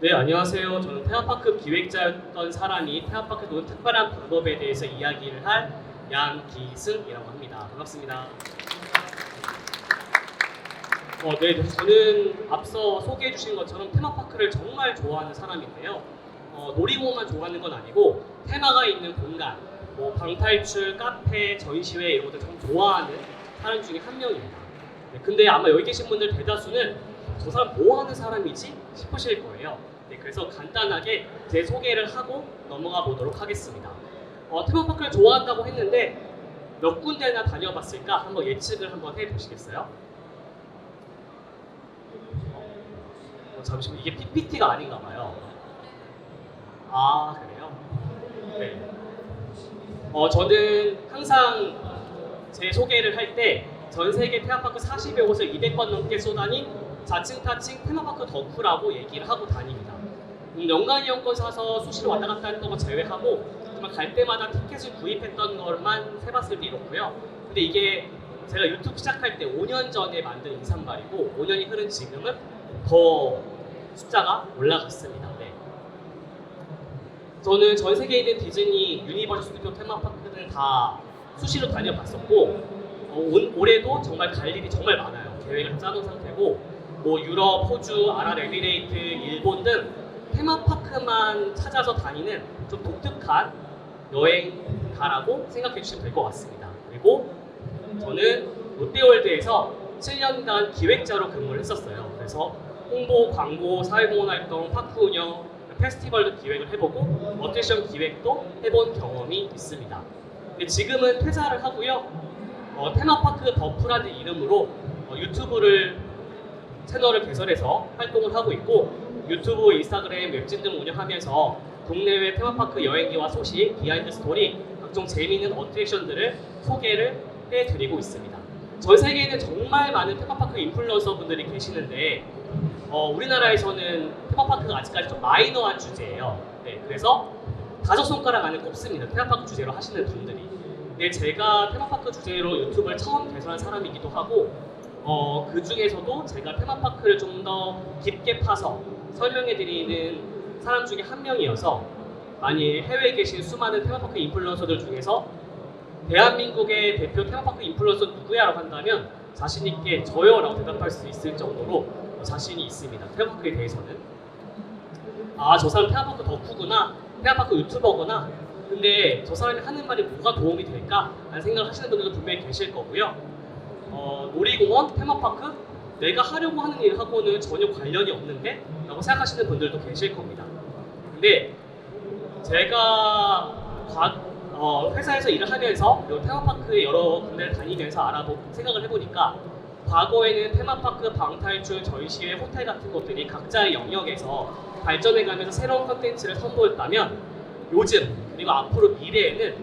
네, 안녕하세요. 저는 테마파크 기획자였던 사람이 테마파크에 노는 특별한 방법에 대해서 이야기를 할 양기승이라고 합니다. 반갑습니다. 네, 저는 앞서 소개해 주신 것처럼 테마파크를 정말 좋아하는 사람인데요. 놀이공원만 좋아하는 건 아니고 테마가 있는 공간, 뭐 방탈출, 카페, 전시회 이런 것들 참 좋아하는 사람 중에 한 명입니다. 네, 근데 아마 여기 계신 분들 대다수는 저 사람 뭐 하는 사람이지 싶으실 거예요. 네, 그래서 간단하게 제 소개를 하고 넘어가 보도록 하겠습니다. 테마파크를 좋아한다고 했는데 몇 군데나 다녀봤을까 한번 예측을 한번 해보시겠어요? 잠시만, 이게 PPT가 아닌가 봐요. 아, 그래요? 네. 저는 항상 제 소개를 할 때 전 세계 테마파크 40여 곳을 200번 넘게 쏘다닌 자칭 타칭 테마파크 덕후라고 얘기를 하고 다닙니다. 연간 이용권 사서 수시로 왔다 갔다 했던 거 제외하고 정말 갈 때마다 티켓을 구입했던 것만 세봤을 때 이렇고요. 근데 이게 제가 유튜브 시작할 때 5년 전에 만든 인사말이고 5년이 흐른 지금은 더 숫자가 올라갔습니다. 네. 저는 전 세계에 있는 디즈니, 유니버셜 스튜디오 테마파크는 다 수시로 다녀봤었고 올해도 정말 갈 일이 정말 많아요. 계획을 짜놓은 상태고 뭐 유럽, 호주, 아랍에미레이트, 일본 등 테마파크만 찾아서 다니는 좀 독특한 여행가라고 생각해 주시면 될 것 같습니다. 그리고 저는 롯데월드에서 7년간 기획자로 근무를 했었어요. 그래서 홍보, 광고, 사회공헌 활동, 파크 운영, 페스티벌도 기획을 해보고 어트랙션 기획도 해본 경험이 있습니다. 근데 지금은 퇴사를 하고요. 테마파크 더프라는 이름으로 유튜브를 채널을 개설해서 활동을 하고 있고 유튜브, 인스타그램, 웹진 등 운영하면서 국내외 테마파크 여행기와 소식, 비하인드 스토리, 각종 재미있는 어트랙션들을 소개를 해드리고 있습니다. 전 세계에는 정말 많은 테마파크 인플루언서 분들이 계시는데 우리나라에서는 테마파크가 아직까지 좀 마이너한 주제예요. 네, 그래서 5손가락 안에 꼽습니다. 테마파크 주제로 하시는 분들이. 근데 제가 테마파크 주제로 유튜브를 처음 개설한 사람이기도 하고 그 중에서도 제가 테마파크를 좀 더 깊게 파서 설명해드리는 사람 중에 한 명이어서 만일 해외에 계신 수많은 테마파크 인플루언서들 중에서 대한민국의 대표 테마파크 인플루언서 누구야? 라고 한다면 자신 있게 저요 라고 대답할 수 있을 정도로 자신이 있습니다. 테마파크에 대해서는. 아, 저 사람 테마파크 덕후구나, 테마파크 유튜버구나, 근데 저 사람이 하는 말이 뭐가 도움이 될까? 라는 생각을 하시는 분들도 분명히 계실 거고요. 놀이공원, 테마파크, 내가 하려고 하는 일하고는 전혀 관련이 없는데? 라고 생각하시는 분들도 계실 겁니다. 근데 제가 회사에서 일을 하면서 그리고 테마파크 여러 군데를 다니면서 생각을 해보니까 과거에는 테마파크, 방탈출, 전시회, 호텔 같은 것들이 각자의 영역에서 발전해가면서 새로운 컨텐츠를 선보였다면 요즘 그리고 앞으로 미래에는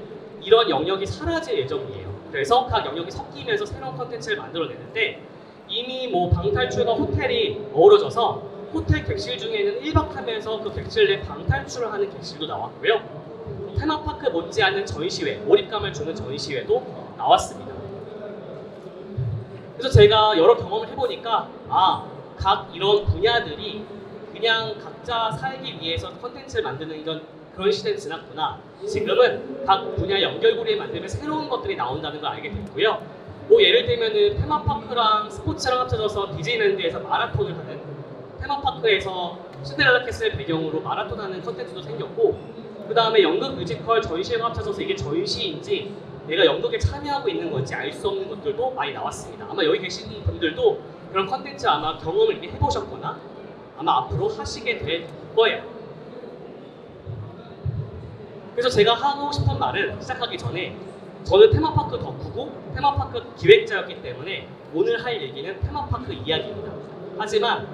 이런 영역이 사라질 예정이에요. 그래서 각 영역이 섞이면서 새로운 컨텐츠를 만들어내는데 이미 뭐 방탈출과 호텔이 어우러져서 호텔 객실 중에는 1박 하면서 그 객실 내 방탈출을 하는 객실도 나왔고요. 테마파크 못지않은 전시회, 몰입감을 주는 전시회도 나왔습니다. 그래서 제가 여러 경험을 해보니까 각 이런 분야들이 그냥 각자 살기 위해서 컨텐츠를 만드는 그런 시대는 지났구나. 지금은 각 분야 연결고리에 만들면 새로운 것들이 나온다는 걸 알게 됐고요. 뭐 예를 들면은 테마파크랑 스포츠랑 합쳐져서 디즈니랜드에서 마라톤을 하는, 테마파크에서 신데렐라 캐슬 배경으로 마라톤하는 컨텐츠도 생겼고, 그 다음에 연극 뮤지컬 전시회가 합쳐져서 이게 전시인지 내가 연극에 참여하고 있는 건지 알 수 없는 것들도 많이 나왔습니다. 아마 여기 계신 분들도 그런 컨텐츠 아마 경험을 이미 해보셨거나 아마 앞으로 하시게 될 거예요. 그래서 제가 하고 싶은 말은 시작하기 전에 저는 테마파크 덕후고 테마파크 기획자였기 때문에 오늘 할 얘기는 테마파크 이야기입니다. 하지만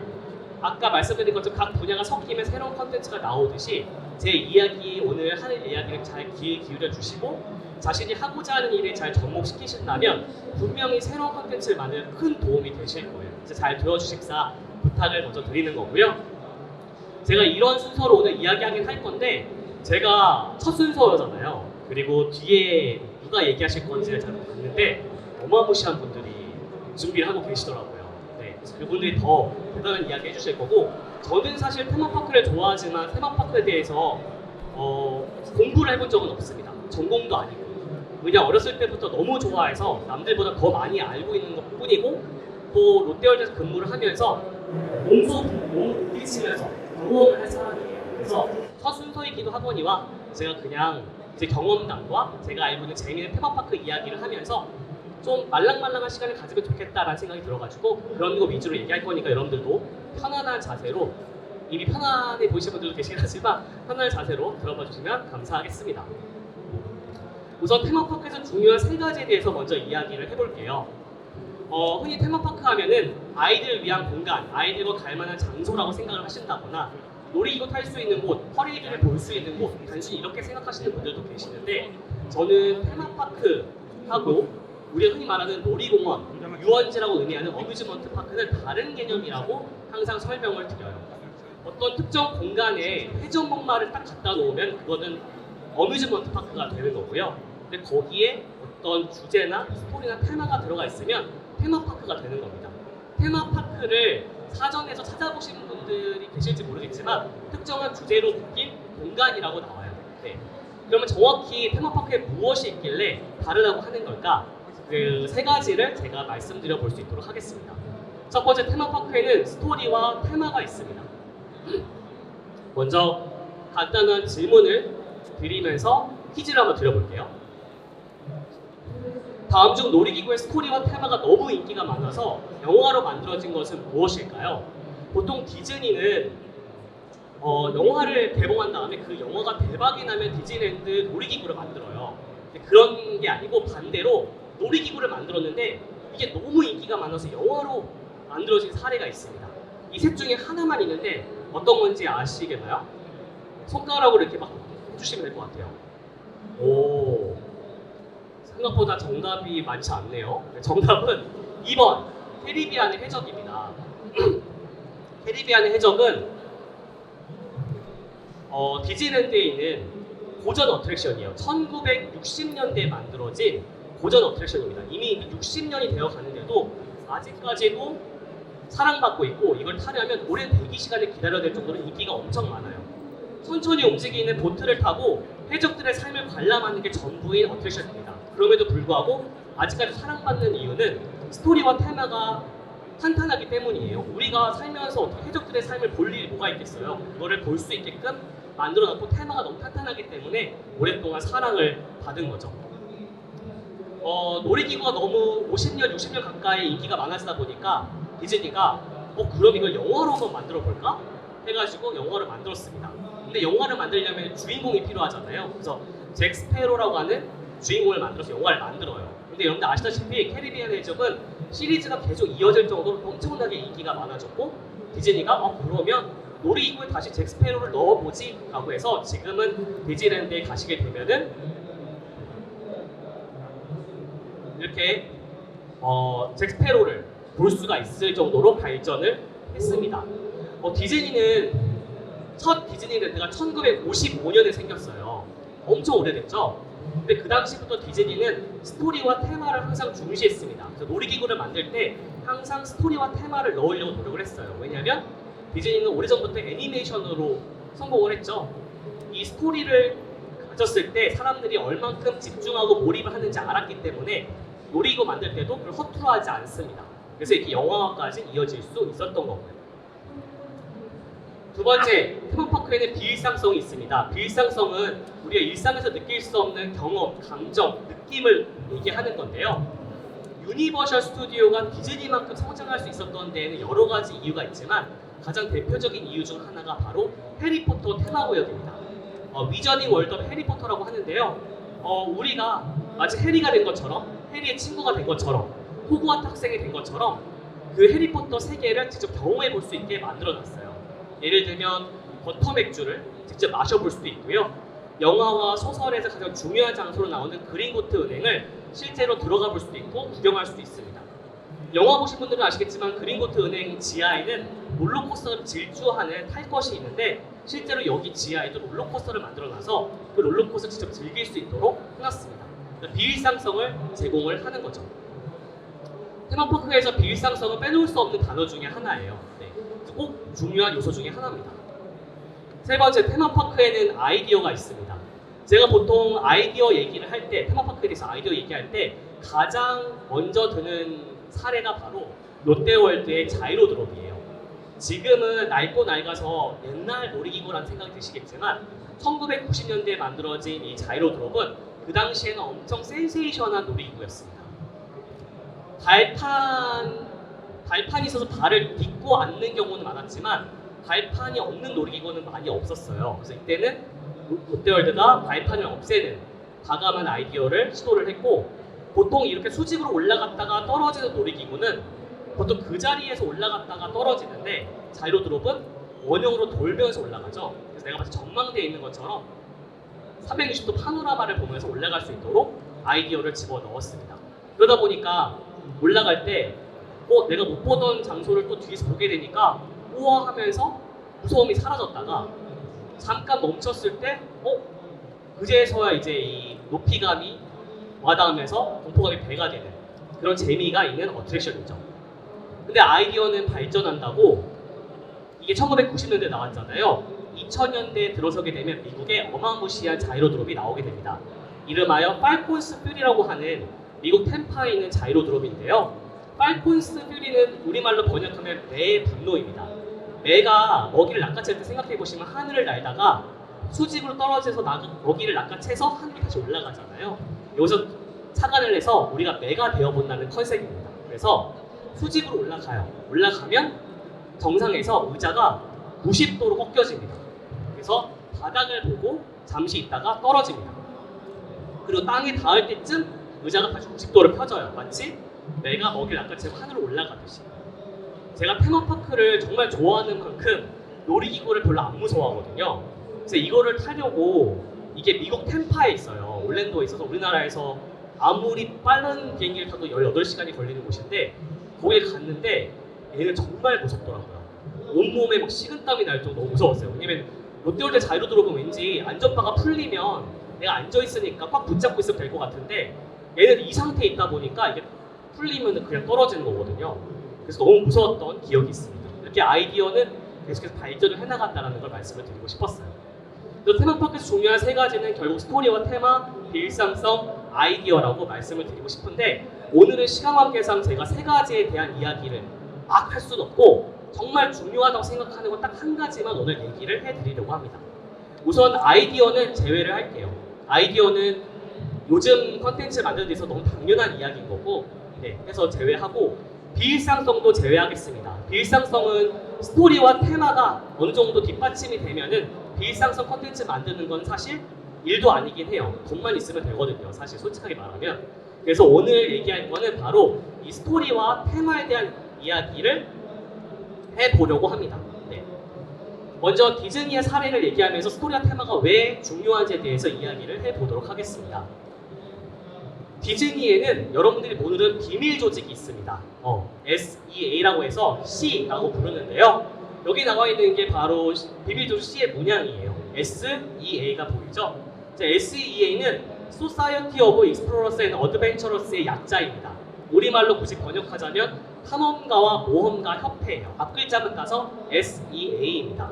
아까 말씀드린 것처럼 각 분야가 섞이면 새로운 컨텐츠가 나오듯이 제 이야기, 오늘 하는 이야기를 잘 귀 기울여 주시고 자신이 하고자 하는 일에 잘 접목시키신다면 분명히 새로운 컨텐츠를 만드는 큰 도움이 되실 거예요. 이제 잘 들어주십사 부탁을 먼저 드리는 거고요. 제가 이런 순서로 오늘 이야기하긴 할 건데 제가 첫 순서잖아요. 그리고 뒤에 누가 얘기하실 건지를 잘 모르겠는데 어마무시한 분들이 준비를 하고 계시더라고요. 네, 그분들이 더 대단한 이야기 해주실 거고 저는 사실 테마파크를 좋아하지만 테마파크에 대해서 공부를 해본 적은 없습니다. 전공도 아니고. 그냥 어렸을 때부터 너무 좋아해서 남들보다 더 많이 알고 있는 것 뿐이고, 또 롯데월드에서 근무를 하면서 몸 부딪히면서 경험을 할 사람이에요. 그래서 첫 순서이기도 하거니와 제가 그냥 제 경험담과 제가 알고 있는 재미있는 테마파크 이야기를 하면서 좀 말랑말랑한 시간을 가지면 좋겠다라는 생각이 들어가지고 그런 거 위주로 얘기할 거니까 여러분들도 편안한 자세로, 이미 편안해 보이시는 분들도 계시긴 하지만 편안한 자세로 들어봐 주시면 감사하겠습니다. 우선 테마파크에서 중요한 세 가지에 대해서 먼저 이야기를 해볼게요. 흔히 테마파크 하면은 아이들을 위한 공간, 아이들과 갈 만한 장소라고 생각을 하신다거나 놀이기구 탈 수 있는 곳, 퍼레이드를 볼 수 있는 곳, 단순히 이렇게 생각하시는 분들도 계시는데, 저는 테마파크하고 우리가 흔히 말하는 놀이공원, 유원지라고 의미하는 어뮤즈먼트 파크는 다른 개념이라고 항상 설명을 드려요. 어떤 특정 공간에 회전목마를 딱 갖다 놓으면 그거는 어뮤즈먼트 파크가 되는 거고요. 근데 거기에 어떤 주제나 스토리나 테마가 들어가 있으면 테마파크가 되는 겁니다. 테마파크를 사전에서 찾아보신 분들이 계실지 모르겠지만 특정한 주제로 묶인 공간이라고 나와요. 네. 그러면 정확히 테마파크에 무엇이 있길래 다르다고 하는 걸까? 그 세 가지를 제가 말씀드려 볼 수 있도록 하겠습니다. 첫 번째, 테마파크에는 스토리와 테마가 있습니다. 먼저 간단한 질문을 드리면서 퀴즈를 한번 드려볼게요. 다음 중 놀이기구의 스토리와 테마가 너무 인기가 많아서 영화로 만들어진 것은 무엇일까요? 보통 디즈니는 영화를 개봉한 다음에 그 영화가 대박이 나면 디즈니랜드 놀이기구를 만들어요. 근데 그런 게 아니고 반대로 놀이기구를 만들었는데 이게 너무 인기가 많아서 영화로 만들어진 사례가 있습니다. 이 셋 중에 하나만 있는데 어떤 건지 아시겠나요? 손가락으로 이렇게 막 해주시면 될 것 같아요. 오, 생각보다 정답이 많지 않네요. 정답은 2번 캐리비안의 해적입니다. 캐리비안의 해적은 디즈니랜드에 있는 고전 어트랙션이에요. 1960년대에 만들어진 고전 어트랙션입니다. 이미 60년이 되어 가는데도 아직까지도 사랑받고 있고, 이걸 타려면 오랜 대기 시간을 기다려야 될 정도로 인기가 엄청 많아요. 천천히 움직이는 보트를 타고 해적들의 삶을 관람하는 게 전부인 어트랙션입니다. 그럼에도 불구하고 아직까지 사랑받는 이유는 스토리와 테마가 탄탄하기 때문이에요. 우리가 살면서 어떻게 해적들의 삶을 볼 일이 뭐가 있겠어요? 그거를 볼 수 있게끔 만들어놨고 테마가 너무 탄탄하기 때문에 오랫동안 사랑을 받은 거죠. 놀이기구가 너무 50년, 60년 가까이 인기가 많아지다 보니까 디즈니가 그럼 이걸 영화로 한번 만들어 볼까? 해가지고 영화를 만들었습니다. 근데 영화를 만들려면 주인공이 필요하잖아요. 그래서 잭 스페로라고 하는 주인공을 만들어서 영화를 만들어요. 근데 여러분들 아시다시피 캐리비안 해적은 시리즈가 계속 이어질 정도로 엄청나게 인기가 많아졌고, 디즈니가 그러면 놀이기구에 다시 잭 스페로를 넣어보지 라고 해서 지금은 디즈니랜드에 가시게 되면은 이렇게 잭 스페로를 볼 수가 있을 정도로 발전을 했습니다. 디즈니는 첫 디즈니랜드가 1955년에 생겼어요. 엄청 오래됐죠? 근데 그 당시부터 디즈니는 스토리와 테마를 항상 중시했습니다. 그래서 놀이기구를 만들 때 항상 스토리와 테마를 넣으려고 노력을 했어요. 왜냐하면 디즈니는 오래전부터 애니메이션으로 성공을 했죠. 이 스토리를 가졌을 때 사람들이 얼만큼 집중하고 몰입을 하는지 알았기 때문에 놀이기구 만들 때도 그걸 허투루 하지 않습니다. 그래서 이렇게 영화화까지 이어질 수 있었던 거고요. 두 번째, 테마파크에는 비일상성이 있습니다. 비일상성은 우리가 일상에서 느낄 수 없는 경험, 감정, 느낌을 얘기하는 건데요. 유니버셜 스튜디오가 디즈니만큼 성장할 수 있었던 데에는 여러 가지 이유가 있지만 가장 대표적인 이유 중 하나가 바로 해리포터 테마구역입니다. 위저닝 월드 오브 해리포터라고 하는데요. 우리가 마치 해리가 된 것처럼, 해리의 친구가 된 것처럼, 호그와트 학생이 된 것처럼 그 해리포터 세계를 직접 경험해 볼 수 있게 만들어놨어요. 예를 들면 버터 맥주를 직접 마셔볼 수도 있고요. 영화와 소설에서 가장 중요한 장소로 나오는 그린고트 은행을 실제로 들어가 볼 수도 있고 구경할 수도 있습니다. 영화 보신 분들은 아시겠지만 그린고트 은행 지하에는 롤러코스터를 질주하는 탈 것이 있는데 실제로 여기 지하에도 롤러코스터를 만들어놔서 그 롤러코스터를 직접 즐길 수 있도록 해놨습니다. 비일상성을 제공을 하는 거죠. 테마파크에서 비일상성을 빼놓을 수 없는 단어 중에 하나예요. 네. 꼭 중요한 요소 중에 하나입니다. 세 번째, 테마파크에는 아이디어가 있습니다. 제가 보통 아이디어 얘기를 할 때, 테마파크에 대해서 아이디어 얘기할 때 가장 먼저 드는 사례가 바로 롯데월드의 자이로드롭이에요. 지금은 낡고 낡아서 옛날 놀이기구라는 생각이 드시겠지만 1990년대에 만들어진 이 자이로드롭은 그 당시에는 엄청 센세이션한 놀이기구였습니다. 발판이 있어서 발을 딛고 앉는 경우는 많았지만 발판이 없는 놀이기구는 많이 없었어요. 그래서 이때는 롯데월드가 발판을 없애는 과감한 아이디어를 시도를 했고, 보통 이렇게 수직으로 올라갔다가 떨어지는 놀이기구는 보통 그 자리에서 올라갔다가 떨어지는데 자이로드롭은 원형으로 돌면서 올라가죠. 그래서 내가 마치 전망대에 있는 것처럼 360도 파노라마를 보면서 올라갈 수 있도록 아이디어를 집어넣었습니다. 그러다 보니까 올라갈 때 내가 못 보던 장소를 또 뒤에서 보게 되니까 우와 하면서 무서움이 사라졌다가 잠깐 멈췄을 때 그제서야 이제 이 높이감이 와닿으면서 공포감이 배가 되는 그런 재미가 있는 어트랙션이죠. 근데 아이디어는 발전한다고 이게 1990년대 나왔잖아요. 2000년대에 들어서게 되면 미국에 어마무시한 자이로드롭이 나오게 됩니다. 이름하여 팔콘스 퓨리라고 하는 미국 템파에 있는 자이로드롭인데요. 팔콘스 퓨리는 우리말로 번역하면 매의 분노입니다. 매가 먹이를 낚아챌 때 생각해보시면 하늘을 날다가 수직으로 떨어져서 먹이를 낚아채서 하늘이 다시 올라가잖아요. 여기서 착안을 해서 우리가 매가 되어본다는 컨셉입니다. 그래서 수직으로 올라가요. 올라가면 정상에서 의자가 90도로 꺾여집니다. 그래서 바닥을 보고 잠시 있다가 떨어집니다. 그리고 땅에 닿을 때쯤 의자가 다시 90도로 펴져요. 마치 매가 먹이를 낚아채고 하늘로 올라가듯이. 제가 테마파크를 정말 좋아하는 만큼 놀이기구를 별로 안 무서워하거든요. 그래서 이거를 타려고, 이게 미국 템파에 있어요. 올랜도에 있어서 우리나라에서 아무리 빠른 비행기를 타도 18시간이 걸리는 곳인데 거기에 갔는데 얘는 정말 무섭더라고요. 온몸에 막 식은땀이 날 정도로 너무 무서웠어요. 왜냐면 롯데월드 자이로드롭은 왠지 안전바가 풀리면 내가 앉아있으니까 꽉 붙잡고 있으면 될 것 같은데 얘는 이 상태에 있다 보니까 이게 풀리면 그냥 떨어지는 거거든요. 그래서 너무 무서웠던 기억이 있습니다. 이렇게 아이디어는 계속해서 발전을 해나간다는 걸 말씀을 드리고 싶었어요. 또 테마파크에서 중요한 세 가지는 결국 스토리와 테마, 비일상성, 아이디어라고 말씀을 드리고 싶은데, 오늘은 시간 관계상 제가 세 가지에 대한 이야기를 막 할 수는 없고 정말 중요하다고 생각하는 건 딱 한 가지만 오늘 얘기를 해드리려고 합니다. 우선 아이디어는 제외를 할게요. 아이디어는 요즘 컨텐츠 만드는 데 있어서 너무 당연한 이야기인 거고, 해서 제외하고 비일상성도 제외하겠습니다. 비일상성은 스토리와 테마가 어느 정도 뒷받침이 되면은 비일상성 컨텐츠 만드는 건 사실 일도 아니긴 해요. 돈만 있으면 되거든요. 사실 솔직하게 말하면. 그래서 오늘 얘기할 거는 바로 이 스토리와 테마에 대한 이야기를 해보려고 합니다. 먼저 디즈니의 사례를 얘기하면서 스토리와 테마가 왜 중요한지에 대해서 이야기를 해보도록 하겠습니다. 디즈니에는 여러분들이 모르는 비밀 조직이 있습니다. SEA라고 해서 C라고 부르는데요. 여기 나와 있는 게 바로 비밀 조직 C의 문양이에요. SEA가 보이죠? SEA는 Society of Explorers and Adventurers의 약자입니다. 우리말로 굳이 번역하자면 탐험가와 모험가 협회예요. 앞글자만 따서 SEA입니다.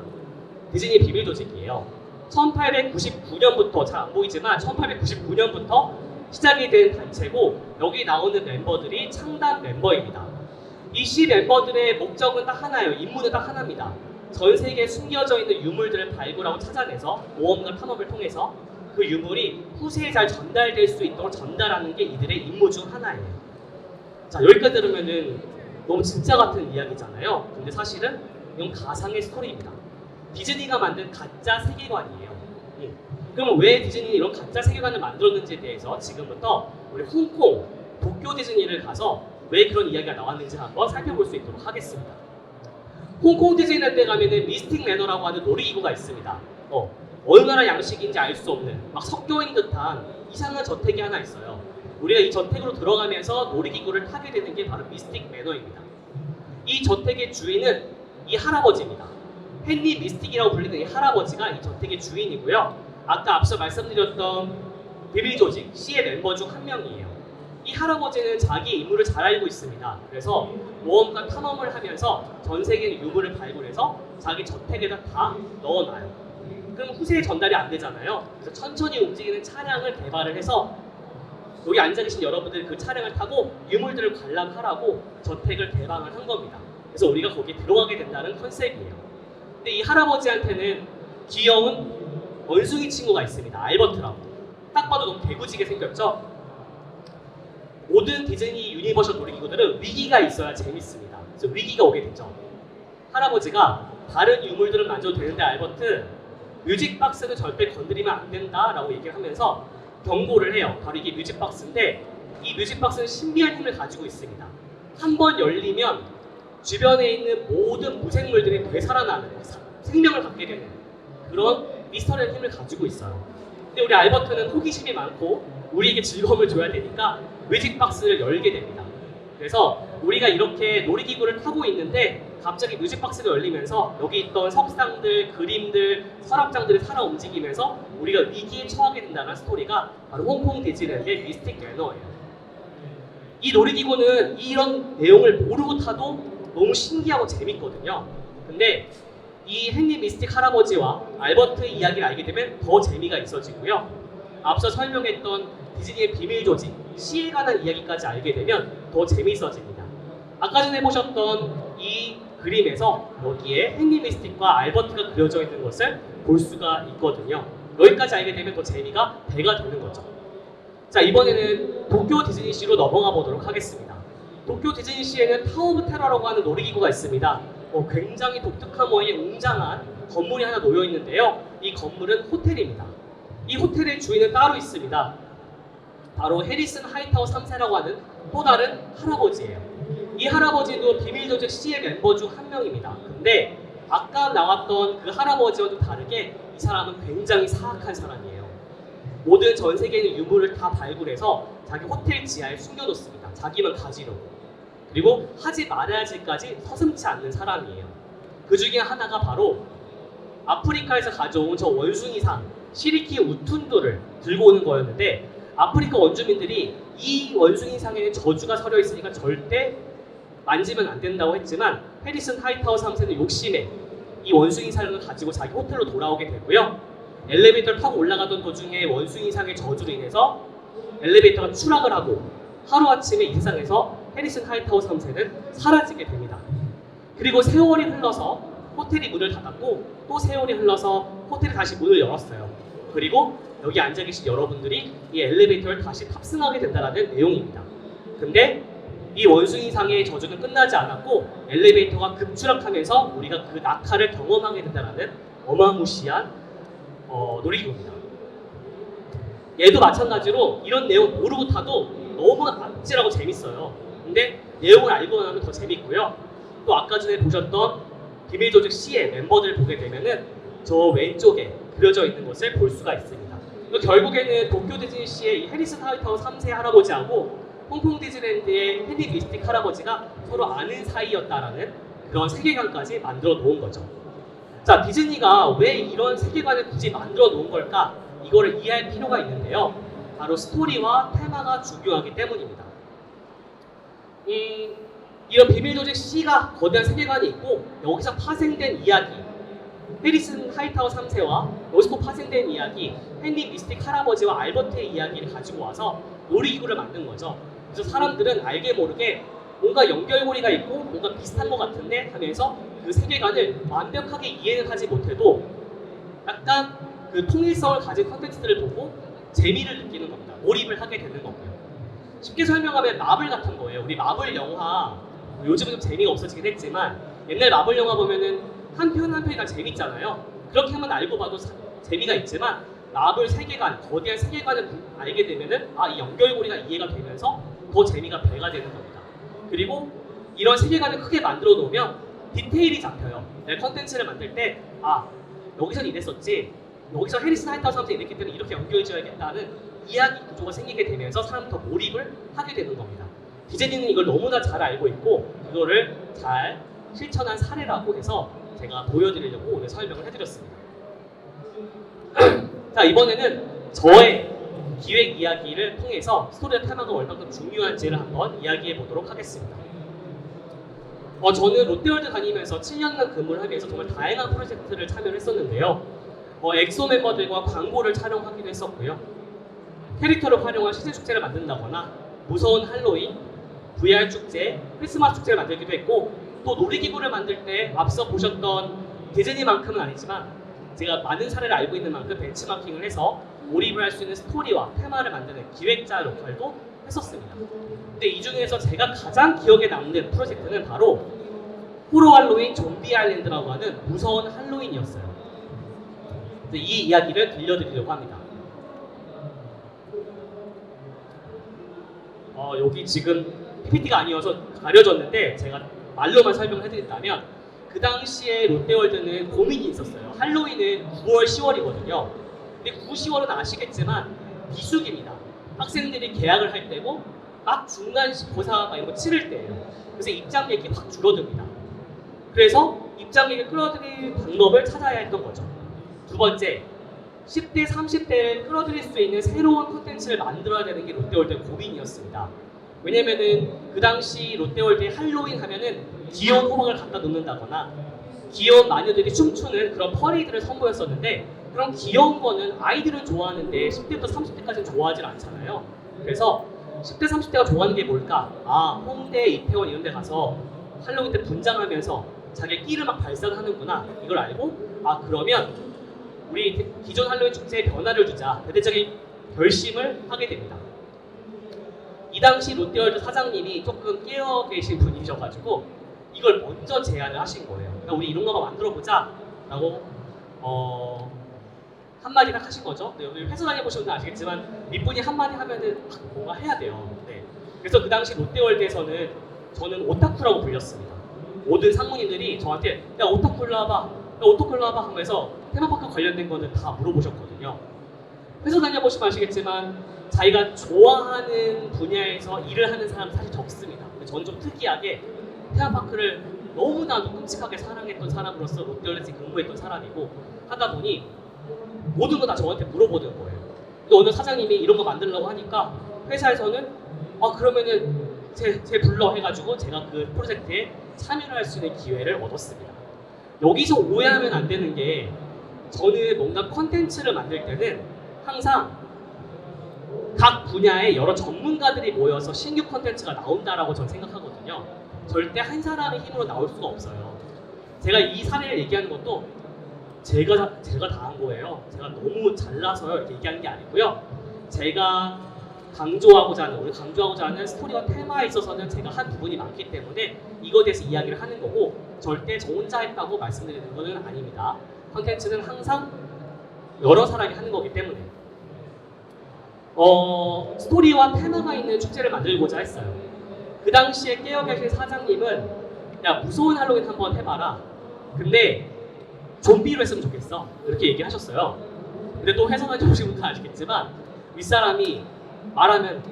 디즈니 비밀 조직이에요. 1899년부터, 잘 안 보이지만 1899년부터 시작이 된 단체고, 여기 나오는 멤버들이 창단 멤버입니다. 이 C 멤버들의 목적은 딱 하나예요. 임무는 딱 하나입니다. 전 세계에 숨겨져 있는 유물들을 발굴하고 찾아내서 모험과 탐험을 통해서 그 유물이 후세에 잘 전달될 수 있도록 전달하는 게 이들의 임무 중 하나예요. 자, 여기까지 들으면은 너무 진짜 같은 이야기잖아요. 근데 사실은 이건 가상의 스토리입니다. 디즈니가 만든 가짜 세계관이에요. 그러면 왜 디즈니는 이런 가짜 세계관을 만들었는지에 대해서 지금부터 우리 홍콩, 도쿄 디즈니를 가서 왜 그런 이야기가 나왔는지 한번 살펴볼 수 있도록 하겠습니다. 홍콩 디즈니랜드에 가면은 미스틱 매너라고 하는 놀이기구가 있습니다. 어느 나라 양식인지 알 수 없는 막 섞여 있는 듯한 이상한 저택이 하나 있어요. 우리가 이 저택으로 들어가면서 놀이기구를 타게 되는 게 바로 미스틱 매너입니다. 이 저택의 주인은 이 할아버지입니다. 헨리 미스틱이라고 불리는 이 할아버지가 이 저택의 주인이고요. 아까 앞서 말씀드렸던 비밀 조직 C의 멤버 중 한 명이에요. 이 할아버지는 자기 임무를 잘 알고 있습니다. 그래서 모험과 탐험을 하면서 전 세계의 유물을 발굴해서 자기 저택에다 다 넣어놔요. 그럼 후세에 전달이 안 되잖아요. 그래서 천천히 움직이는 차량을 개발을 해서 여기 앉아 계신 여러분들 그 차량을 타고 유물들을 관람하라고 저택을 개방을 한 겁니다. 그래서 우리가 거기에 들어가게 된다는 컨셉이에요. 근데 이 할아버지한테는 귀여운 원숭이 친구가 있습니다. 알버트라고. 딱 봐도 너무 개구지게 생겼죠? 모든 디즈니 유니버셜 놀이기구들은 위기가 있어야 재밌습니다. 그래서 위기가 오게 되죠. 할아버지가 다른 유물들은 만져도 되는데 알버트, 뮤직박스는 절대 건드리면 안 된다라고 얘기를 하면서 경고를 해요. 바로 이게 뮤직박스인데 이 뮤직박스는 신비한 힘을 가지고 있습니다. 한 번 열리면 주변에 있는 모든 무생물들이 되살아나는 생명을 갖게 되는 그런 미스터리한 힘을 가지고 있어요. 근데 우리 알버트는 호기심이 많고 우리에게 즐거움을 줘야 되니까 뮤직박스를 열게 됩니다. 그래서 우리가 이렇게 놀이기구를 타고 있는데 갑자기 뮤직박스가 열리면서 여기 있던 석상들, 그림들, 서랍장들이 살아 움직이면서 우리가 위기에 처하게 된다는 스토리가 바로 홍콩 디즈니랜드의 미스틱 매너예요. 이 놀이기구는 이런 내용을 모르고 타도 너무 신기하고 재밌거든요. 근데 이 헨리 미스틱 할아버지와 알버트의 이야기를 알게 되면 더 재미가 있어지고요. 앞서 설명했던 디즈니의 비밀 조직, C에 관한 이야기까지 알게 되면 더 재미있어집니다. 아까 전에 보셨던 이 그림에서 여기에 헨리 미스틱과 알버트가 그려져 있는 것을 볼 수가 있거든요. 여기까지 알게 되면 더 재미가 배가 되는 거죠. 자, 이번에는 도쿄 디즈니시로 넘어가 보도록 하겠습니다. 도쿄 디즈니시에는 타워 오브 테러라고 하는 놀이기구가 있습니다. 굉장히 독특한 모양의 웅장한 건물이 하나 놓여 있는데요. 이 건물은 호텔입니다. 이 호텔의 주인은 따로 있습니다. 바로 해리슨 하이타워 3세라고 하는 또 다른 할아버지예요. 이 할아버지도 비밀조직 C의 멤버 중 한 명입니다. 근데 아까 나왔던 그 할아버지와 좀 다르게 이 사람은 굉장히 사악한 사람이에요. 모든 전 세계에 있는 유물을 다 발굴해서 자기 호텔 지하에 숨겨놓습니다. 자기만 가지려고. 그리고 하지 말아야지까지 서슴지 않는 사람이에요. 그 중에 하나가 바로 아프리카에서 가져온 저 원숭이상 시리키 우툰두를 들고 오는 거였는데 아프리카 원주민들이 이 원숭이상에는 저주가 서려 있으니까 절대 만지면 안 된다고 했지만 해리슨 하이타워 3세는 욕심에 이 원숭이상을 가지고 자기 호텔로 돌아오게 되고요. 엘리베이터를 타고 올라가던 도중에 원숭이상의 저주로 인해서 엘리베이터가 추락을 하고 하루아침에 이 세상에서 해리슨 하이타워 3세는 사라지게 됩니다. 그리고 세월이 흘러서 호텔이 문을 닫았고 또 세월이 흘러서 호텔이 다시 문을 열었어요. 그리고 여기 앉아 계신 여러분들이 이 엘리베이터를 다시 탑승하게 된다는 내용입니다. 근데 이 원숭이상의 저주는 끝나지 않았고 엘리베이터가 급추락하면서 우리가 그 낙하를 경험하게 된다는 어마무시한 놀이기구입니다. 얘도 마찬가지로 이런 내용 모르고 타도 너무 아찔하고 재밌어요. 근데 내용을 알고 나면 더 재밌고요. 또 아까 전에 보셨던 비밀조직 C의 멤버들을 보게 되면은 저 왼쪽에 그려져 있는 것을 볼 수가 있습니다. 결국에는 도쿄 디즈니시의 이 해리슨 하이타워 3세 할아버지하고 홍콩 디즈니랜드의 헨리 미스틱 할아버지가 서로 아는 사이였다라는 그런 세계관까지 만들어 놓은 거죠. 자, 디즈니가 왜 이런 세계관을 굳이 만들어 놓은 걸까? 이거를 이해할 필요가 있는데요. 바로 스토리와 테마가 중요하기 때문입니다. 이런 비밀조직 C가 거대한 세계관이 있고 여기서 파생된 이야기, 해리슨 하이타워 3세와 여기서 파생된 이야기, 헨리 미스틱 할아버지와 알버트의 이야기를 가지고 와서 놀이기구를 만든 거죠. 그래서 사람들은 알게 모르게 뭔가 연결고리가 있고 뭔가 비슷한 것 같은데 하면서 그 세계관을 완벽하게 이해는 하지 못해도 약간 그 통일성을 가진 컨텐츠들을 보고 재미를 느끼는 겁니다. 몰입을 하게 되는 거고요. 쉽게 설명하면 마블 같은 거예요. 우리 마블 영화 요즘은 좀 재미가 없어지긴 했지만 옛날 마블 영화 보면은 한 편 한 편이 다 재밌잖아요. 그렇게만 알고 봐도 재미가 있지만 마블 세계관, 거대한 세계관을 알게 되면은 이 연결고리가 이해가 되면서 더 재미가 배가 되는 겁니다. 그리고 이런 세계관을 크게 만들어 놓으면 디테일이 잡혀요. 내 컨텐츠를 만들 때 여기선 이랬었지, 여기서 해리슨 하이타워 3세 이랬기 때문에 이렇게 연결해줘야겠다는 이야기 구조가 생기게 되면서 사람이 더 몰입을 하게 되는 겁니다. 디즈니는 이걸 너무나 잘 알고 있고 이거를 잘 실천한 사례라고 해서 제가 보여드리려고 오늘 설명을 해드렸습니다. 자, 이번에는 저의 기획 이야기를 통해서 스토리와 테마가 얼마큼 중요한지를 한번 이야기해 보도록 하겠습니다. 저는 롯데월드 다니면서 7년간 근무를 하기 위해서 정말 다양한 프로젝트를 참여를 했었는데요. 엑소 멤버들과 광고를 촬영하기도 했었고요. 캐릭터를 활용한 시즌 축제를 만든다거나 무서운 할로윈, VR 축제, 크리스마스 축제를 만들기도 했고, 또 놀이기구를 만들 때 앞서 보셨던 디즈니만큼은 아니지만 제가 많은 사례를 알고 있는 만큼 벤치마킹을 해서 몰입을 할 수 있는 스토리와 테마를 만드는 기획자 역할도 했었습니다. 근데 이 중에서 제가 가장 기억에 남는 프로젝트는 바로 호러 할로윈 좀비 아일랜드라고 하는 무서운 할로윈이었어요. 이 이야기를 들려드리려고 합니다. 여기 지금 PPT가 아니어서 가려졌는데 제가 말로만 설명을 해드린다면, 그 당시에 롯데월드는 고민이 있었어요. 할로윈은 9월, 10월이거든요. 근데 9, 10월은 아시겠지만 비수기입니다. 학생들이 개학을 할 때고 막 중간고사 이런 거 치를 때예요. 그래서 입장객이 확 줄어듭니다. 그래서 입장객을 끌어들일 방법을 찾아야 했던 거죠. 두 번째, 10대, 30대를 끌어들일 수 있는 새로운 콘텐츠를 만들어야 되는 게 롯데월드의 고민이었습니다. 왜냐면은 그 당시 롯데월드의 할로윈 하면은 귀여운 호박을 갖다 놓는다거나 귀여운 마녀들이 춤추는 그런 퍼레이드를 선보였었는데, 그런 귀여운 거는 아이들은 좋아하는데 10대부터 30대까지는 좋아하지 않잖아요. 그래서 10대, 30대가 좋아하는 게 뭘까? 홍대, 이태원 이런 데 가서 할로윈 때 분장하면서 자기 끼를 막 발산하는구나. 이걸 알고 그러면 우리 기존 할로윈 축제에 변화를 주자. 대대적인 결심을 하게 됩니다. 이 당시 롯데월드 사장님이 조금 깨어 계신 분이셔가지고 이걸 먼저 제안을 하신 거예요. 그러니까 우리 이런 거 만들어보자 라고 한마디 딱 하신 거죠. 네, 오늘 회사 다녀보시면 아시겠지만 윗분이 한마디 하면은 뭔가 해야 돼요. 네. 그래서 그 당시 롯데월드에서는 저는 오타쿠라고 불렸습니다. 모든 상무님들이 저한테 야 오타쿠 일로 와봐, 야 오타쿠 일로 와봐 하면서 테마파크 관련된 거는 다 물어보셨거든요. 회사 다녀보시면 아시겠지만 자기가 좋아하는 분야에서 일을 하는 사람은 사실 적습니다. 근데 저는 좀 특이하게 테마파크를 너무나도 끔찍하게 사랑했던 사람으로서 롯데월드에 근무했던 사람이고 하다 보니 모든 거 다 저한테 물어보는 거예요. 근데 어느 사장님이 이런 거 만들려고 하니까 회사에서는 그러면은 제 불러 해가지고 제가 그 프로젝트에 참여를 할 수 있는 기회를 얻었습니다. 여기서 오해하면 안 되는 게, 저는 뭔가 컨텐츠를 만들 때는 항상 각 분야의 여러 전문가들이 모여서 신규 컨텐츠가 나온다라고 저는 생각하거든요. 절대 한 사람의 힘으로 나올 수가 없어요. 제가 이 사례를 얘기하는 것도 제가 다 한 거예요. 제가 너무 잘나서요 이렇게 얘기하는 게 아니고요. 제가 강조하고자 하는 스토리와 테마에 있어서는 제가 한 부분이 많기 때문에 이거에 대해서 이야기를 하는 거고, 절대 저 혼자 했다고 말씀드리는 것은 아닙니다. 컨텐츠는 항상 여러 사람이 하는 거기 때문에 스토리와 테마가 있는 축제를 만들고자 했어요. 그 당시에 깨어 계신 사장님은 야 무서운 할로윈 한번 해봐라. 근데 좀비로 했으면 좋겠어. 이렇게 얘기하셨어요. 근데 또 회사 다녀보신 분도 아시겠지만 윗사람이 말하면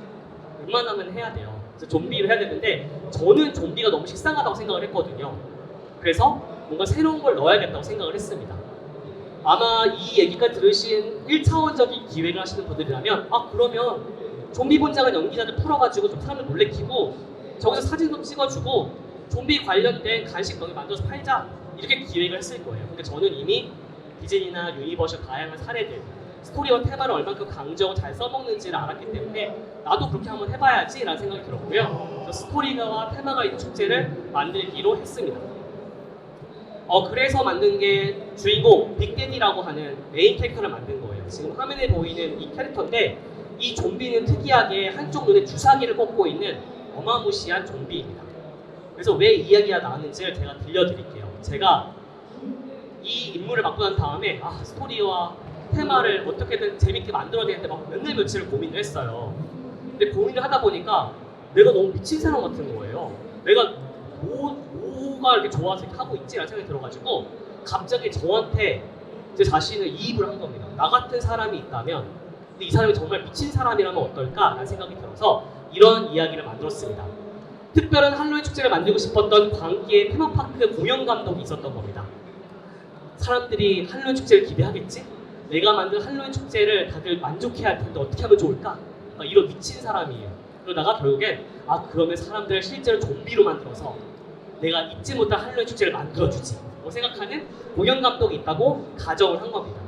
웬만하면 해야 돼요. 그래서 좀비를 해야 되는데 저는 좀비가 너무 식상하다고 생각을 했거든요. 그래서 뭔가 새로운 걸 넣어야겠다고 생각을 했습니다. 아마 이 얘기까지 들으신 1차원적인 기획을 하시는 분들이라면 그러면 좀비 분장한 연기자들 풀어가지고 좀 사람을 놀래키고 저기서 사진도 찍어주고 좀비 관련된 간식 병을 만들어서 팔자, 이렇게 기획을 했을 거예요. 근데 저는 이미 디즈니나 유니버셜 다양한 사례들, 스토리와 테마를 얼만큼 강조하고 잘 써먹는지를 알았기 때문에 나도 그렇게 한번 해봐야지 라는 생각이 들었고요. 그래서 스토리와 테마가 있는 축제를 만들기로 했습니다. 그래서 만든 게 주인공 빅데디라고 하는 메인 캐릭터를 만든 거예요. 지금 화면에 보이는 이 캐릭터인데, 이 좀비는 특이하게 한쪽 눈에 주사기를 꽂고 있는 어마무시한 좀비입니다. 그래서 왜 이 이야기가 나왔는지를 제가 들려드릴게요. 제가 이 인물을 맡고 난 다음에 스토리와 테마를 어떻게든 재밌게 만들어야 되는데 막 몇날 며칠을 고민을 했어요. 근데 고민을 하다 보니까 내가 너무 미친 사람 같은 거예요. 내가 뭐가 이렇게 좋아서 이렇게 하고 있지라는 생각이 들어가지고 갑자기 저한테 제 자신을 이입을 한 겁니다. 나 같은 사람이 있다면, 근데 이 사람이 정말 미친 사람이라면 어떨까라는 생각이 들어서 이런 이야기를 만들었습니다. 특별한 할로윈 축제를 만들고 싶었던 광기의 테마파크 공연 감독이 있었던 겁니다. 사람들이 할로윈 축제를 기대하겠지? 내가 만든 할로윈 축제를 다들 만족해야 할 텐데 어떻게 하면 좋을까? 이런 미친 사람이에요. 그러다가 결국엔 그러면 사람들을 실제로 좀비로 만들어서 내가 잊지 못할 할로윈 축제를 만들어주지 생각하는 공연 감독이 있다고 가정을 한 겁니다.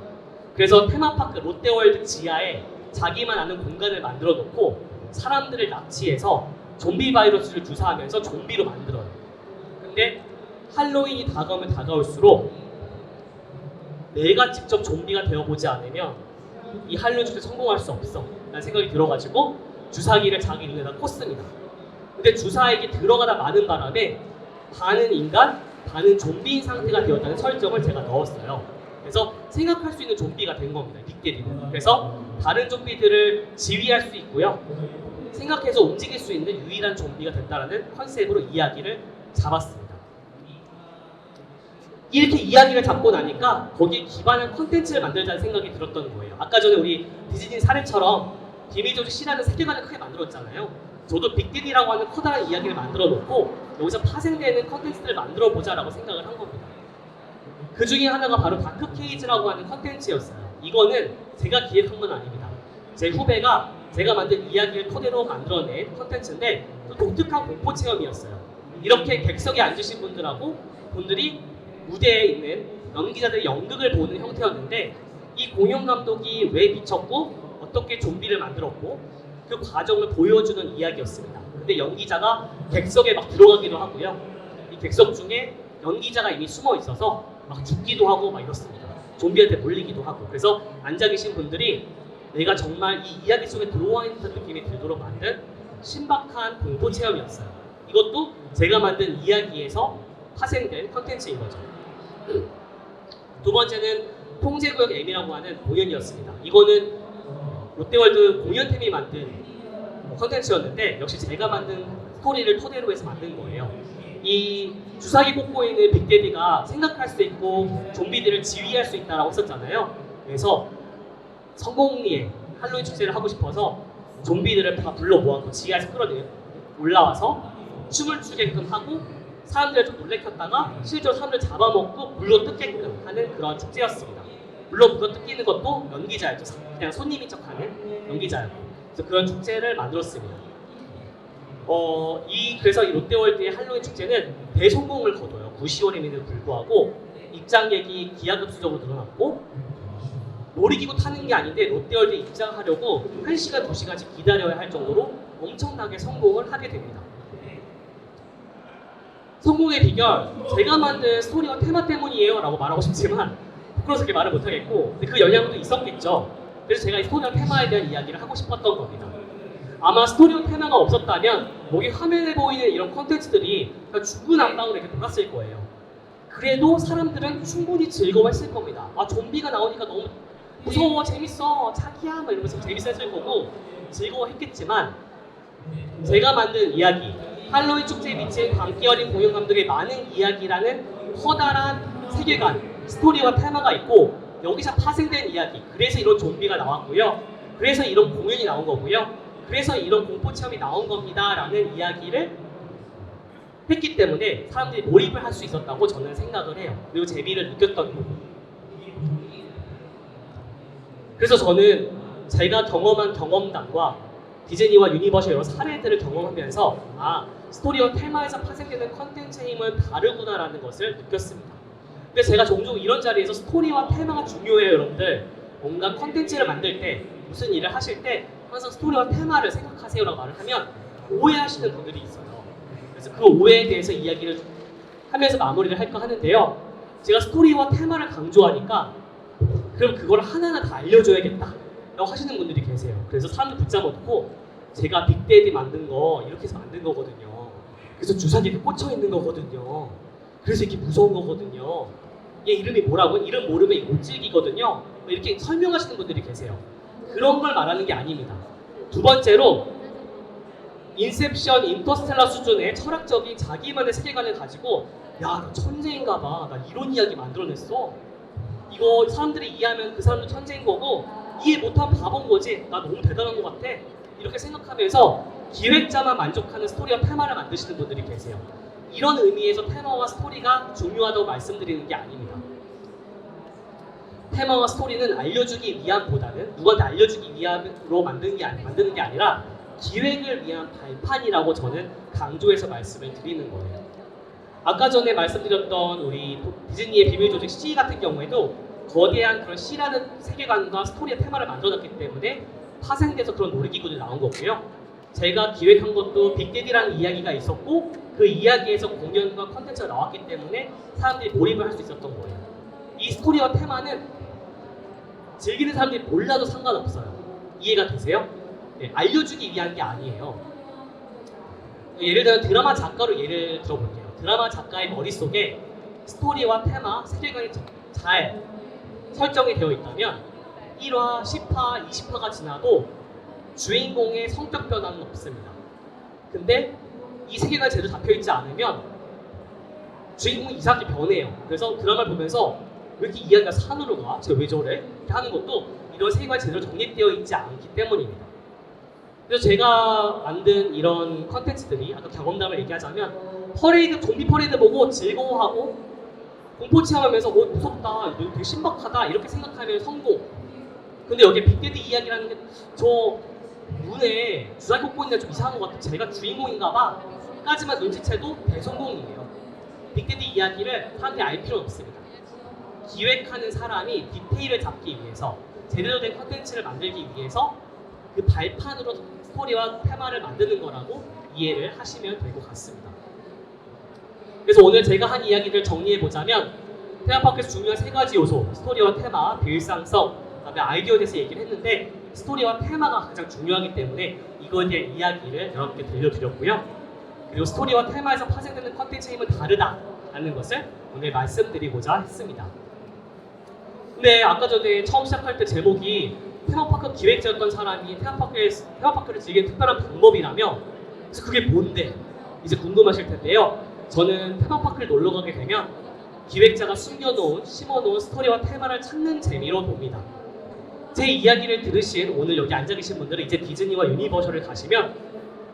그래서 테마파크 롯데월드 지하에 자기만 아는 공간을 만들어 놓고 사람들을 납치해서 좀비 바이러스를 주사하면서 좀비로 만들어요. 근데 할로윈이 다가오면 다가올수록 내가 직접 좀비가 되어보지 않으면 이 할로윈 축제 성공할 수 없어 라는 생각이 들어가지고 주사기를 자기 눈에다 꽂습니다. 근데 주사액이 들어가다 마는 바람에 반은 인간, 반은 좀비인 상태가 되었다는 설정을 제가 넣었어요. 그래서 생각할 수 있는 좀비가 된 겁니다. 빅데디는. 그래서 다른 좀비들을 지휘할 수 있고요. 생각해서 움직일 수 있는 유일한 좀비가 됐다는 컨셉으로 이야기를 잡았습니다. 이렇게 이야기를 잡고 나니까 거기에 기반한 콘텐츠를 만들자는 생각이 들었던 거예요. 아까 전에 우리 디즈니 사례처럼 비밀조직 C라는 세계관을 크게 만들었잖아요. 저도 빅데디라고 하는 커다란 이야기를 만들어 놓고 여기서 파생되는 컨텐츠들을 만들어 보자라고 생각을 한 겁니다. 그 중에 하나가 바로 다크 케이지라고 하는 컨텐츠였어요. 이거는 제가 기획한 건 아닙니다. 제 후배가 제가 만든 이야기를 토대로 만들어낸 컨텐츠인데 독특한 공포 체험이었어요. 이렇게 객석에 앉으신 분들이 무대에 있는 연기자들의 연극을 보는 형태였는데 이 공연 감독이 왜 미쳤고 어떻게 좀비를 만들었고 그 과정을 보여주는 이야기였습니다. 근데 연기자가 객석에 막 들어가기도 하고요. 이 객석 중에 연기자가 이미 숨어 있어서 막 죽기도 하고 막 이렇습니다. 좀비한테 몰리기도 하고. 그래서 앉아 계신 분들이 내가 정말 이 이야기 속에 들어와 있는 느낌이 들도록 만든 신박한 공포 체험이었어요. 이것도 제가 만든 이야기에서 파생된 컨텐츠인 거죠. 두 번째는 통제구역 M이라고 하는 공연이었습니다. 이거는 롯데월드 공연팀이 만든 컨텐츠였는데 역시 제가 만든 스토리를 토대로 해서 만든 거예요. 이 주사기 꽂고 있는 빅데디가 생각할 수 있고 좀비들을 지휘할 수 있다라고 했었잖아요. 그래서 성공리에 할로윈 축제를 하고 싶어서 좀비들을 다 불러 모아서 지하에서 끌어내 올라와서 춤을 추게끔 하고 사람들을 좀 놀래켰다가 실제로 사람들을 잡아먹고 물로 뜯게끔 하는 그런 축제였습니다. 물론 물로 뜯기는 것도 연기자였죠. 그냥 손님인 척하는 연기자였고. 그래서 그런 축제를 만들었습니다. 그래서 이 롯데월드의 할로윈 축제는 대성공을 거둬요. 9,10월임에도 불구하고 입장객이 기하급수적으로 늘어났고 놀이기구 타는 게 아닌데 롯데월드에 입장하려고 1시간, 2시간씩 기다려야 할 정도로 엄청나게 성공을 하게 됩니다. 성공의 비결, 제가 만든 스토리와 테마 때문이에요 라고 말하고 싶지만 부끄러워서 그렇게 말을 못하겠고 근데 그 영향도 있었겠죠. 그래서 제가 이 스토리와 테마에 대한 이야기를 하고 싶었던 겁니다. 아마 스토리와 테마가 없었다면 여기 화면에 보이는 이런 콘텐츠들이 중구난방으로 이렇게 돌았을 거예요. 그래도 사람들은 충분히 즐거워했을 겁니다. 좀비가 나오니까 너무 무서워, 재밌어, 자기야 막 이러면서 재밌었을 거고 즐거워했겠지만 제가 만든 이야기, 할로윈 축제에 미친 광기 어린 공연 감독의 많은 이야기라는 커다란 세계관, 스토리와 테마가 있고 여기서 파생된 이야기, 그래서 이런 좀비가 나왔고요. 그래서 이런 공연이 나온 거고요. 그래서 이런 공포 체험이 나온 겁니다 라는 이야기를 했기 때문에 사람들이 몰입을 할 수 있었다고 저는 생각을 해요. 그리고 재미를 느꼈던 거고. 그래서 저는 제가 경험한 경험담과 디즈니와 유니버셜 여러 사례들을 경험하면서 스토리와 테마에서 파생되는 컨텐츠의 힘은 다르구나라는 것을 느꼈습니다. 근데 제가 종종 이런 자리에서 스토리와 테마가 중요해요 여러분들. 뭔가 컨텐츠를 만들 때 무슨 일을 하실 때 항상 스토리와 테마를 생각하세요라고 말을 하면 오해하시는 분들이 있어요. 그래서 그 오해에 대해서 이야기를 하면서 마무리를 할까 하는데요. 제가 스토리와 테마를 강조하니까 그럼 그걸 하나하나 다 알려줘야겠다 라고 하시는 분들이 계세요. 그래서 사람들 붙잡아놓고 제가 빅데디 만든 거 이렇게 해서 만든 거거든요. 그래서 주사기에 꽂혀 있는 거거든요. 그래서 이렇게 무서운 거거든요. 얘 이름이 뭐라고? 이름 모르면 이거 못 즐기거든요. 이렇게 설명하시는 분들이 계세요. 그런 걸 말하는 게 아닙니다. 두 번째로 인셉션, 인터스텔라 수준의 철학적인 자기만의 세계관을 가지고 야, 너 천재인가 봐. 나 이런 이야기 만들어냈어. 이거 사람들이 이해하면 그 사람도 천재인 거고 이해 못하면 바본 거지. 나 너무 대단한 것 같아. 이렇게 생각하면서 기획자만 만족하는 스토리와 테마를 만드시는 분들이 계세요. 이런 의미에서 테마와 스토리가 중요하다고 말씀드리는 게 아닙니다. 테마와 스토리는 알려주기 위함보다는 누구한테 알려주기 위함으로 만드는 게 아니라 기획을 위한 발판이라고 저는 강조해서 말씀을 드리는 거예요. 아까 전에 말씀드렸던 우리 디즈니의 비밀 조직 C 같은 경우에도 거대한 그런 C라는 세계관과 스토리의 테마를 만들어놨기 때문에 파생돼서 그런 놀이기구들이 나온 거고요. 제가 기획한 것도 빅데디라는 이야기가 있었고 그 이야기에서 공연과 컨텐츠가 나왔기 때문에 사람들이 몰입을 할 수 있었던 거예요. 이 스토리와 테마는 즐기는 사람들이 몰라도 상관없어요. 이해가 되세요? 네, 알려주기 위한 게 아니에요. 예를 들어 드라마 작가로 예를 들어볼게요. 드라마 작가의 머릿속에 스토리와 테마, 세계관이 잘 설정이 되어 있다면 1화, 10화, 20화가 지나도 주인공의 성격 변화는 없습니다. 근데 이 세계관이 제대로 잡혀있지 않으면 주인공이 이상하게 변해요. 그래서 드라마를 보면서 왜 이렇게 이야기가 산으로 가? 제가 왜 저래? 이렇게 하는 것도 이런 세계관이 제대로 정립되어 있지 않기 때문입니다. 그래서 제가 만든 이런 컨텐츠들이 아까 경험담을 얘기하자면 좀비 퍼레이드 보고 즐거워하고 공포 체험하면서 무섭다, 되게 신박하다 이렇게 생각하면 성공. 근데 여기 빅데드 이야기라는 게 저 눈에 주사위 꽂고 있는데 좀 이상한 것 같아. 제가 주인공인가 봐 까지만 눈치채도 대성공이에요. 빅데드 이야기를 사람들이 알 필요는 없습니다. 기획하는 사람이 디테일을 잡기 위해서 제대로 된 컨텐츠를 만들기 위해서 그 발판으로 스토리와 테마를 만드는 거라고 이해를 하시면 될 것 같습니다. 그래서 오늘 제가 한 이야기를 정리해보자면 테마파크에서 중요한 세 가지 요소, 스토리와 테마, 비일상성, 그다음에 아이디어에 대해서 얘기를 했는데 스토리와 테마가 가장 중요하기 때문에 이거에 대한 이야기를 여러분께 들려드렸고요. 그리고 스토리와 테마에서 파생되는 컨텐츠의 힘은 다르다라는 것을 오늘 말씀드리고자 했습니다. 근데 아까 전에 처음 시작할 때 제목이 테마파크 기획자였던 사람이 테마파크를 즐기는 특별한 방법이라며 그래서 그게 뭔데? 이제 궁금하실 텐데요. 저는 테마파크를 놀러 가게 되면 기획자가 심어놓은 스토리와 테마를 찾는 재미로 놉니다. 제 이야기를 들으신 오늘 여기 앉아 계신 분들은 이제 디즈니와 유니버셜을 가시면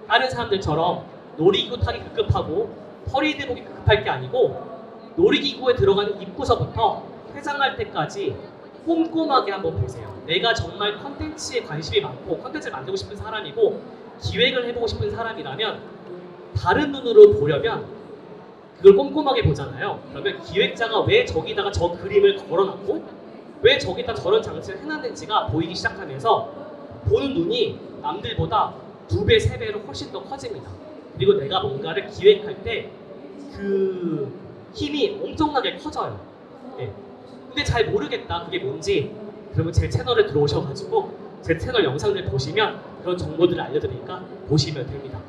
다른 사람들처럼 놀이기구 타기 급급하고 퍼레이드 보기 급급할 게 아니고 놀이기구에 들어가는 입구서부터 퇴장할 때까지 꼼꼼하게 한번 보세요. 내가 정말 컨텐츠에 관심이 많고 컨텐츠를 만들고 싶은 사람이고 기획을 해보고 싶은 사람이라면 다른 눈으로 보려면 그걸 꼼꼼하게 보잖아요. 그러면 기획자가 왜 저기다가 저 그림을 걸어놨고 왜 저기다 저런 장치를 해놨는지가 보이기 시작하면서 보는 눈이 남들보다 2배, 3배로 훨씬 더 커집니다. 그리고 내가 뭔가를 기획할 때 그 힘이 엄청나게 커져요. 네. 근데 잘 모르겠다 그게 뭔지 그러면 제 채널에 들어오셔가지고 제 채널 영상들 보시면 그런 정보들을 알려드리니까 보시면 됩니다.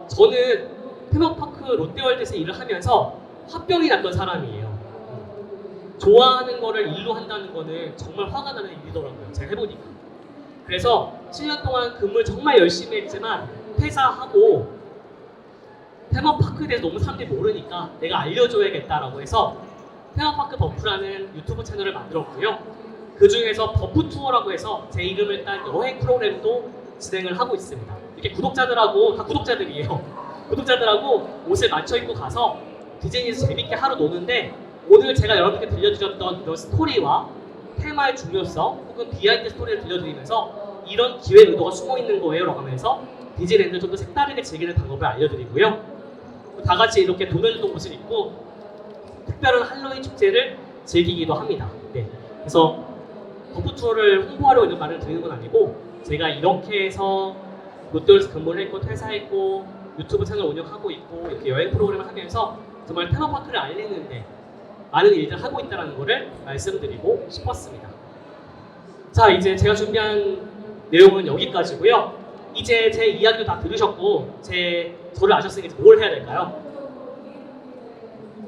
저는 테마파크 롯데월드에서 일을 하면서 화병이 났던 사람이에요. 좋아하는 거를 일로 한다는 거는 정말 화가 나는 일이더라고요. 제가 해보니까. 그래서 7년 동안 근무를 정말 열심히 했지만 퇴사하고 테마파크에 대해서 너무 사람들이 모르니까 내가 알려줘야겠다라고 해서 테마파크 버프라는 유튜브 채널을 만들었고요. 그 중에서 버프 투어라고 해서 제 이름을 딴 여행 프로그램도 진행을 하고 있습니다. 이렇게 구독자들하고 다 구독자들이에요. 구독자들하고 옷을 맞춰 입고 가서 디즈니에서 재밌게 하루 노는데 오늘 제가 여러분께 들려드렸던 이런 스토리와 테마의 중요성 혹은 비하인드 스토리를 들려드리면서 이런 기획 의도가 숨어 있는 거예요 라고 하면서 디즈니랜드를 좀 더 색다르게 즐기는 방법을 알려드리고요. 다 같이 이렇게 도멜도 옷을 입고 특별한 할로윈 축제를 즐기기도 합니다. 네. 그래서 버프 투어를 홍보하려고 이런 말을 드리는 건 아니고 제가 이렇게 해서 롯데월드에서 근무를 했고 퇴사했고 유튜브 채널 운영하고 있고 이렇게 여행 프로그램을 하면서 정말 테마파크를 알리는데 많은 일들을 하고 있다는 것을 말씀드리고 싶었습니다. 자, 이제 제가 준비한 내용은 여기까지고요. 이제 제 이야기도 다 들으셨고 저를 아셨으니 뭘 해야 될까요?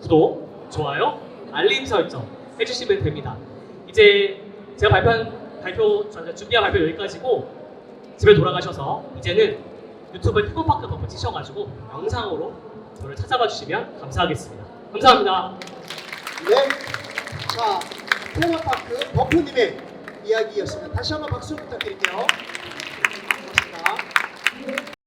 구독, 좋아요, 알림 설정 해주시면 됩니다. 이제 제가 준비한 발표 여기까지고 집에 돌아가셔서 이제는 유튜브에 테마파크 버프 치셔가지고 영상으로 저를 찾아봐 주시면 감사하겠습니다. 감사합니다. 네, 자 테마파크 버프님의 이야기였습니다. 다시 한번 박수 부탁드릴게요. 고맙습니다.